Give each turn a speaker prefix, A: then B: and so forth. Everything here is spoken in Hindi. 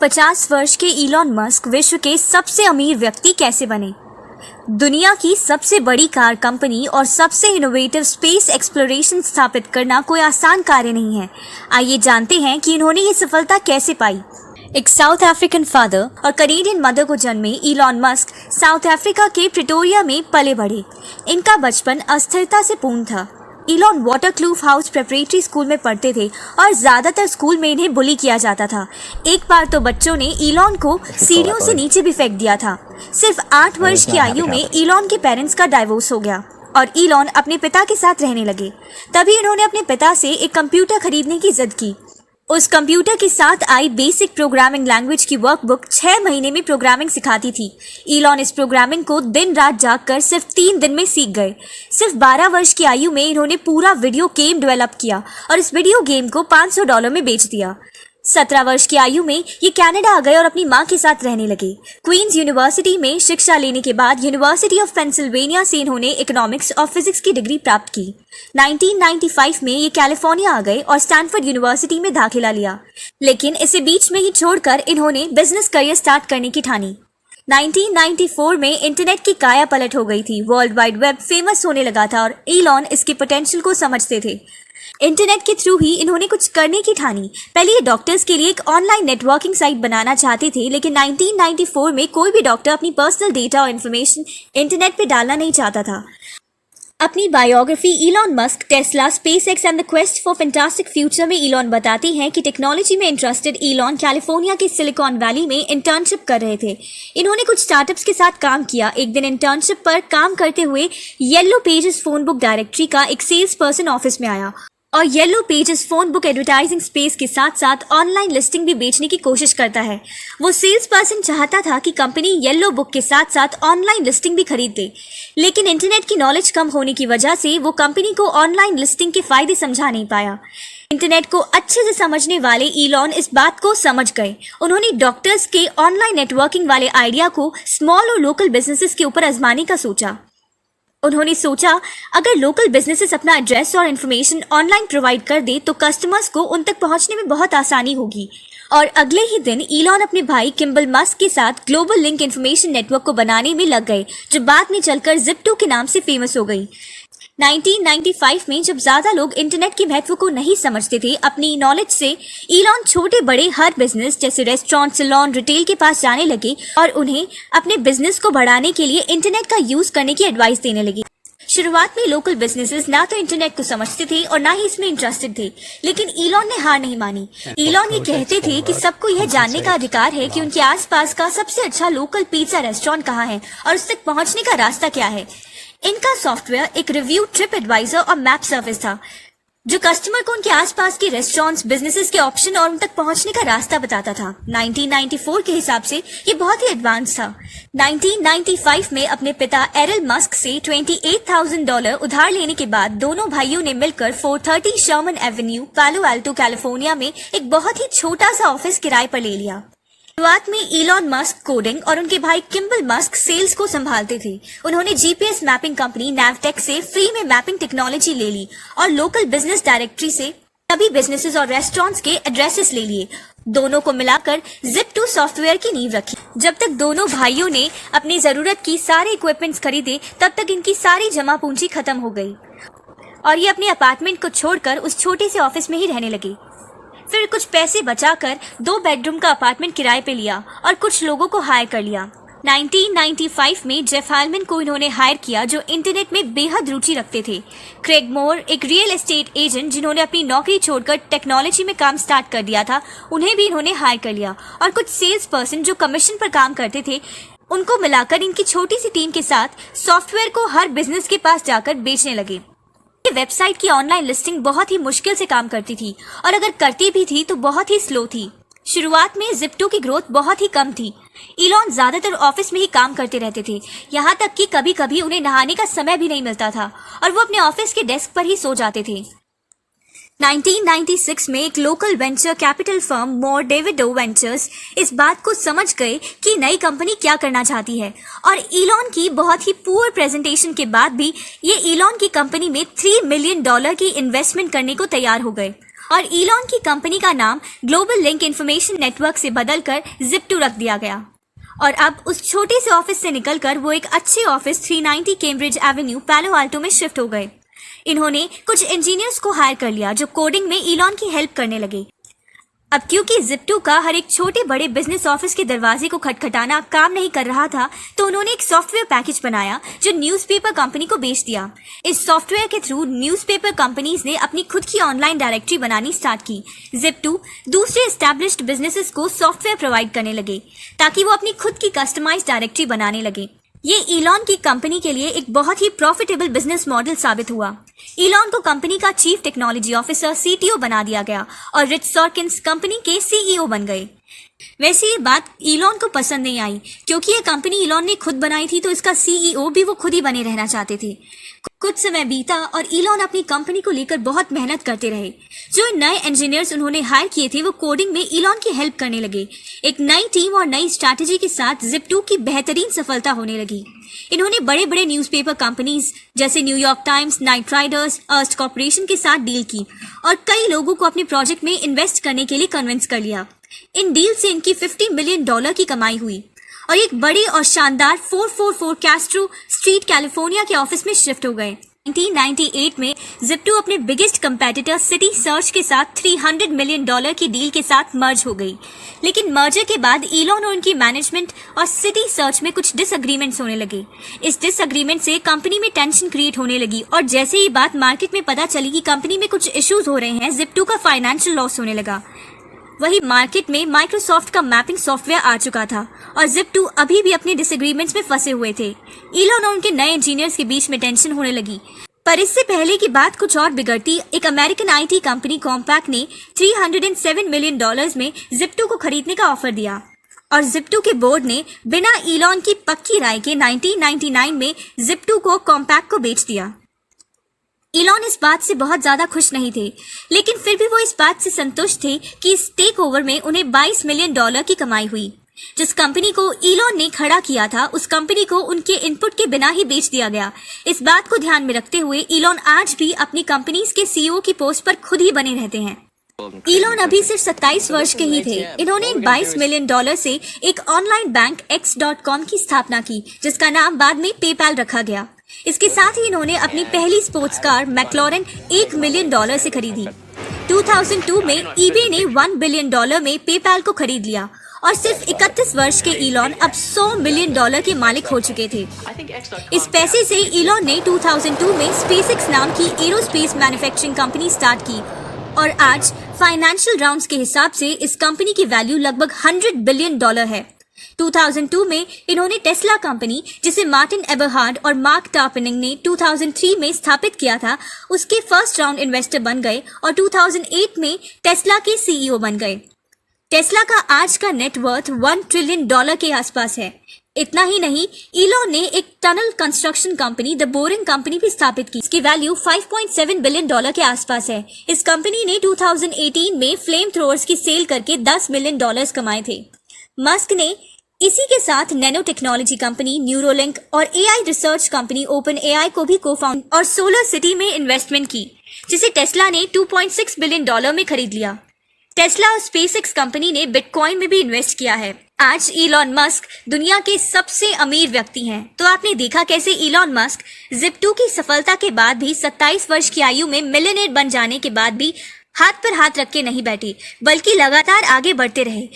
A: 50 वर्ष के इलॉन मस्क विश्व के सबसे अमीर व्यक्ति कैसे बने? दुनिया की सबसे बड़ी कार कंपनी और सबसे इनोवेटिव स्पेस एक्सप्लोरेशन स्थापित करना कोई आसान कार्य नहीं है। आइए जानते हैं कि इन्होंने ये सफलता कैसे पाई। एक साउथ अफ्रीकन फादर और कनेडियन मदर को जन्मे इलॉन मस्क साउथ अफ्रीका के प्रिटोरिया में पले बढ़े। इनका बचपन अस्थिरता से पूर्ण था। इलॉन वाटरक्लूफ हाउस प्रेपरेटरी स्कूल में पढ़ते थे और ज़्यादातर स्कूल में इन्हें बुली किया जाता था। एक बार तो बच्चों ने इलॉन को सीढ़ियों से नीचे भी फेंक दिया था। सिर्फ 8 वर्ष की आयु में इलॉन के पेरेंट्स का डाइवोर्स हो गया और इलॉन अपने पिता के साथ रहने लगे। तभी इन्होंने अपने पिता से एक कंप्यूटर खरीदने की जिद की। उस कंप्यूटर के साथ आई बेसिक प्रोग्रामिंग लैंग्वेज की वर्कबुक 6 महीने में प्रोग्रामिंग सिखाती थी। इलॉन इस प्रोग्रामिंग को दिन रात जागकर सिर्फ 3 दिन में सीख गए। सिर्फ 12 वर्ष की आयु में इन्होंने पूरा वीडियो गेम डेवलप किया और इस वीडियो गेम को $500 में बेच दिया। 17 वर्ष की आयु में ये कनाडा आ गए और अपनी मां के साथ रहने लगे। क्वींस यूनिवर्सिटी में शिक्षा लेने के बाद यूनिवर्सिटी ऑफ पेंसिल्वेनिया से इन्होंने इकोनॉमिक्स और फिजिक्स की डिग्री प्राप्त की। 1995 में ये कैलिफोर्निया आ गए और स्टैनफोर्ड यूनिवर्सिटी में दाखिला लिया, लेकिन इसे बीच में ही छोड़कर इन्होंने बिजनेस करियर स्टार्ट करने की ठानी। 1994 में इंटरनेट की काया पलट हो गई थी। वर्ल्ड वाइड वेब फेमस होने लगा था और इलॉन इसके पोटेंशियल को समझते थे। इंटरनेट के थ्रू ही इन्होंने कुछ करने की ठानी। पहले ये डॉक्टर्स के लिए एक ऑनलाइन नेटवर्किंग साइट बनाना चाहते थे, लेकिन 1994 में कोई भी डॉक्टर अपनी पर्सनल डेटा और इन्फॉर्मेशन इंटरनेट पे डालना नहीं चाहता था। अपनी biography Elon Musk, Tesla, SpaceX and the quest for fantastic future में इलॉन बताते हैं कि टेक्नोलॉजी में इंटरेस्टेड इलॉन कैलिफोर्निया के सिलिकॉन वैली में इंटर्नशिप कर रहे थे। इन्होंने कुछ स्टार्टअप्स के साथ काम किया। एक दिन इंटर्नशिप पर काम करते हुए yellow pages phone book directory का एक सेल्स पर्सन ऑफिस में आया और yellow pages phone book advertising space के साथ साथ ऑनलाइन लिस्टिंग भी बेचने की कोशिश करता है। वो सेल्स पर्सन चाहता था कि कंपनी येलो बुक के साथ साथ ऑनलाइन लिस्टिंग भी खरीद ले, लेकिन इंटरनेट की नॉलेज कम होने की वजह से वो कंपनी को ऑनलाइन लिस्टिंग के फायदे समझा नहीं पाया। इंटरनेट को अच्छे से समझने वाले इलॉन इस बात को समझ गए। उन्होंने डॉक्टर्स के ऑनलाइन नेटवर्किंग वाले आइडिया को स्मॉल और लोकल बिजनेसेस के ऊपर आजमाने का सोचा। उन्होंने सोचा अगर लोकल बिजनेसेस अपना एड्रेस और इन्फॉर्मेशन ऑनलाइन प्रोवाइड कर दे तो कस्टमर्स को उन तक पहुंचने में बहुत आसानी होगी। और अगले ही दिन इलॉन अपने भाई किम्बल मस्क के साथ ग्लोबल लिंक इन्फॉर्मेशन नेटवर्क को बनाने में लग गए, जो बाद में चलकर Zip2 के नाम से फेमस हो गई। 1995 में जब ज्यादा लोग इंटरनेट के महत्व को नहीं समझते थे, अपनी नॉलेज से इलॉन छोटे बड़े हर बिजनेस जैसे रेस्टोरेंट, सैलून, रिटेल के पास जाने लगे और उन्हें अपने बिजनेस को बढ़ाने के लिए इंटरनेट का यूज करने की एडवाइस देने लगे। शुरुआत में लोकल बिजनेसेस ना तो इंटरनेट को समझते थे और ना ही इसमें इंटरेस्टेड थे, लेकिन इलॉन ने हार नहीं मानी। इलॉन ये कहते थे कि सबको यह जानने का अधिकार है कि उनके आसपास का सबसे अच्छा लोकल पिज्जा रेस्टोरेंट कहाँ है और उस तक पहुंचने का रास्ता क्या है। इनका सॉफ्टवेयर एक रिव्यू, ट्रिप एडवाइजर और मैप सर्विस था, जो कस्टमर को उनके आसपास के रेस्टोरेंट्स, बिजनेसेस के ऑप्शन और उन तक पहुंचने का रास्ता बताता था। 1994 के हिसाब से ये बहुत ही एडवांस था। 1995 में अपने पिता एरल मस्क से $28,000 उधार लेने के बाद दोनों भाइयों ने मिलकर 430 Sherman Avenue, Palo Alto, California में एक बहुत ही छोटा सा ऑफिस किराए पर ले लिया। शुरुआत में इलॉन मस्क कोडिंग और उनके भाई किम्बल मस्क सेल्स को संभालते थे। उन्होंने जीपीएस मैपिंग कंपनी नैवटेक से फ्री में मैपिंग टेक्नोलॉजी ले ली और लोकल बिजनेस डायरेक्टरी से सभी बिजनेसेस और रेस्टोरेंट्स के एड्रेसेस ले लिए। दोनों को मिलाकर Zip2 सॉफ्टवेयर की नींव रखी। जब तक दोनों भाइयों ने अपनी जरूरत की सारे इक्विपमेंट्स खरीदे, तब तक इनकी सारी जमा पूंजी खत्म हो गई और ये अपने अपार्टमेंट को छोड़कर उस छोटे से ऑफिस में ही रहने लगे। फिर कुछ पैसे बचाकर 2 बेडरूम का अपार्टमेंट किराए पे लिया और कुछ लोगों को हायर कर लिया। 1995 में जेफ हालमैन को इन्होंने हायर किया, जो इंटरनेट में बेहद रुचि रखते थे। क्रेग मोर, एक रियल एस्टेट एजेंट जिन्होंने अपनी नौकरी छोड़कर टेक्नोलॉजी में काम स्टार्ट कर दिया था, उन्हें भी इन्होंने हायर कर लिया और कुछ सेल्स पर्सन जो कमीशन पर काम करते थे, उनको मिलाकर इनकी छोटी सी टीम के साथ सॉफ्टवेयर को हर बिजनेस के पास जाकर बेचने लगे। वेबसाइट की ऑनलाइन लिस्टिंग बहुत ही मुश्किल से काम करती थी और अगर करती भी थी तो बहुत ही स्लो थी। शुरुआत में Zip2 की ग्रोथ बहुत ही कम थी। इलॉन ज्यादातर ऑफिस में ही काम करते रहते थे, यहाँ तक कि कभी कभी उन्हें नहाने का समय भी नहीं मिलता था और वो अपने ऑफिस के डेस्क पर ही सो जाते थे। 1996 में एक लोकल वेंचर कैपिटल फर्म मोर डेविडो वेंचर्स इस बात को समझ गए कि नई कंपनी क्या करना चाहती है और इलॉन की बहुत ही पुअर प्रेजेंटेशन के बाद भी ये इलॉन की कंपनी में $3 मिलियन की इन्वेस्टमेंट करने को तैयार हो गए और इलॉन की कंपनी का नाम ग्लोबल लिंक इंफॉर्मेशन नेटवर्क से बदलकर Zip2 रख दिया गया। और अब उस छोटे से ऑफिस से निकलकर वो एक अच्छे ऑफिस 390 कैम्ब्रिज एवेन्यू पैलो आल्टो में शिफ्ट हो गए। इन्होंने कुछ इंजीनियर्स को हायर कर लिया जो कोडिंग में इलॉन की हेल्प करने लगे। अब क्योंकि Zip2 का हर एक छोटे बड़े बिजनेस ऑफिस के दरवाजे को खटखटाना काम नहीं कर रहा था, तो उन्होंने एक सॉफ्टवेयर पैकेज बनाया जो न्यूज़पेपर कंपनी को बेच दिया। इस सॉफ्टवेयर के थ्रू न्यूज़पेपर कंपनीज ने अपनी खुद की ऑनलाइन डायरेक्टरी बनानी स्टार्ट की। Zip2 दूसरे एस्टैब्लिश्ड बिजनेसेस को सॉफ्टवेयर प्रोवाइड करने लगे ताकि वो अपनी खुद की कस्टमाइज्ड डायरेक्टरी बनाने लगे। ये इलॉन की कंपनी के लिए एक बहुत ही प्रॉफिटेबल बिजनेस मॉडल साबित हुआ। इलॉन को कंपनी का चीफ टेक्नोलॉजी ऑफिसर CTO बना दिया गया और रिच सॉर्किन्स कंपनी के CEO बन गए। वैसे ये बात इलॉन को पसंद नहीं आई क्योंकि ये कंपनी इलॉन ने खुद बनाई थी, तो इसका CEO भी वो खुद ही बने रहना चाहते थे। कुछ समय बीता और इलॉन अपनी कंपनी को लेकर बहुत मेहनत करते रहे। जो नए इंजीनियर्स उन्होंने हायर किए थे वो कोडिंग में इलॉन की हेल्प करने लगे। एक नई टीम और नई स्ट्रैटेजी के साथ Zip2 की बेहतरीन सफलता होने लगी। इन्होंने बड़े बड़े न्यूज़पेपर कंपनीज जैसे New York times, night Riders, erst corporation के साथ डील की और कई लोगों को अपने प्रोजेक्ट में इन्वेस्ट करने के लिए कन्विंस कर लिया। इन डील से इनकी $50 मिलियन की कमाई हुई और एक बड़ी और शानदार 444 कैस्ट्रो स्ट्रीट कैलिफोर्निया के ऑफिस में शिफ्ट हो गए। 1998 में Zip2 अपने बिगेस्ट कंपेटिटर सिटी सर्च के साथ $300 मिलियन की डील के साथ मर्ज हो गई। लेकिन मर्जर के बाद इलॉन और उनकी मैनेजमेंट और सिटी सर्च में कुछ डिसएग्रीमेंट्स होने लगे। इस डिसएग्रीमेंट से कंपनी में टेंशन क्रिएट होने लगी और जैसे ही बात मार्केट में पता चली कि कंपनी में कुछ इश्यूज हो रहे हैं, Zip2 का फाइनेंशियल लॉस होने लगा। वही मार्केट में माइक्रोसॉफ्ट का मैपिंग सॉफ्टवेयर आ चुका था और Zip2 अभी भी अपने डिसएग्रीमेंट्स में फंसे हुए थे। इलॉन और उनके नए इंजीनियर्स के बीच में टेंशन होने लगी। पर इससे पहले की बात कुछ और बिगड़ती, एक अमेरिकन IT कंपनी कॉम्पैक्ट ने $307 मिलियन में Zip2 को खरीदने का ऑफर दिया और Zip2 के बोर्ड ने बिना इलॉन की पक्की राय के 1999 में Zip2 को कॉम्पैक्ट को बेच दिया। इलॉन इस बात से बहुत ज्यादा खुश नहीं थे, लेकिन फिर भी वो इस बात से संतुष्ट थे कि इस टेक ओवर में उन्हें $22 मिलियन की कमाई हुई। जिस कंपनी को इलॉन ने खड़ा किया था उस कंपनी को उनके इनपुट के बिना ही बेच दिया गया। इस बात को ध्यान में रखते हुए इलॉन आज भी अपनी कंपनीज के CEO की पोस्ट पर खुद ही बने रहते हैं। इलॉन अभी सिर्फ 27 वर्ष के ही थे। इन्होंने $22 मिलियन से एक ऑनलाइन बैंक X.com की स्थापना की जिसका नाम बाद में पेपैल रखा गया। इसके साथ ही इन्होंने अपनी पहली स्पोर्ट्स कार मैक्लोरन $1 मिलियन से खरीदी। 2002 में eBay ने $1 बिलियन में पेपैल को खरीद लिया और सिर्फ 31 वर्ष के इलॉन अब $100 मिलियन के मालिक हो चुके थे। इस पैसे से इलॉन ने 2002 में SpaceX नाम की एरोस्पेस मैन्युफैक्चरिंग कंपनी स्टार्ट की और आज फाइनेंशियल राउंड्स के हिसाब से इस कंपनी की वैल्यू लगभग $100 बिलियन है। 2002 में इन्होंने टेस्ला कंपनी, जिसे मार्टिन एबरहार्ड और मार्क टार्पनिंग ने 2003 में स्थापित किया था, उसके फर्स्ट राउंड इन्वेस्टर बन गए और 2008 में टेस्ला के CEO बन गए। टेस्ला का आज का नेटवर्थ $1 ट्रिलियन के आसपास है। इतना ही नहीं, इलॉन ने एक tunnel construction company the boring company भी स्थापित की। इसकी वैल्यू $5.7 बिलियन के आसपास है। इस कंपनी ने 2018 में फ्लेम थ्रोअर्स की सेल करके $10 मिलियन कमाए थे। मस्क ने इसी के साथ नैनो टेक्नोलॉजी कंपनी न्यूरोलिंक और AI रिसर्च कंपनी OpenAI को भी को-फाउंड और सोलर सिटी में इन्वेस्टमेंट की, जिसे टेस्ला ने $2.6 बिलियन में खरीद लिया। टेस्ला और SpaceX कंपनी ने बिटकॉइन में भी इन्वेस्ट किया है। आज इलॉन मस्क दुनिया के सबसे अमीर व्यक्ति हैं। तो आपने देखा कैसे इलॉन मस्क Zip2 की सफलता के बाद भी 27 वर्ष की आयु में मिलियनेयर बन जाने के बाद भी हाथ पर हाथ रख के नहीं बैठे, बल्कि लगातार आगे बढ़ते रहे।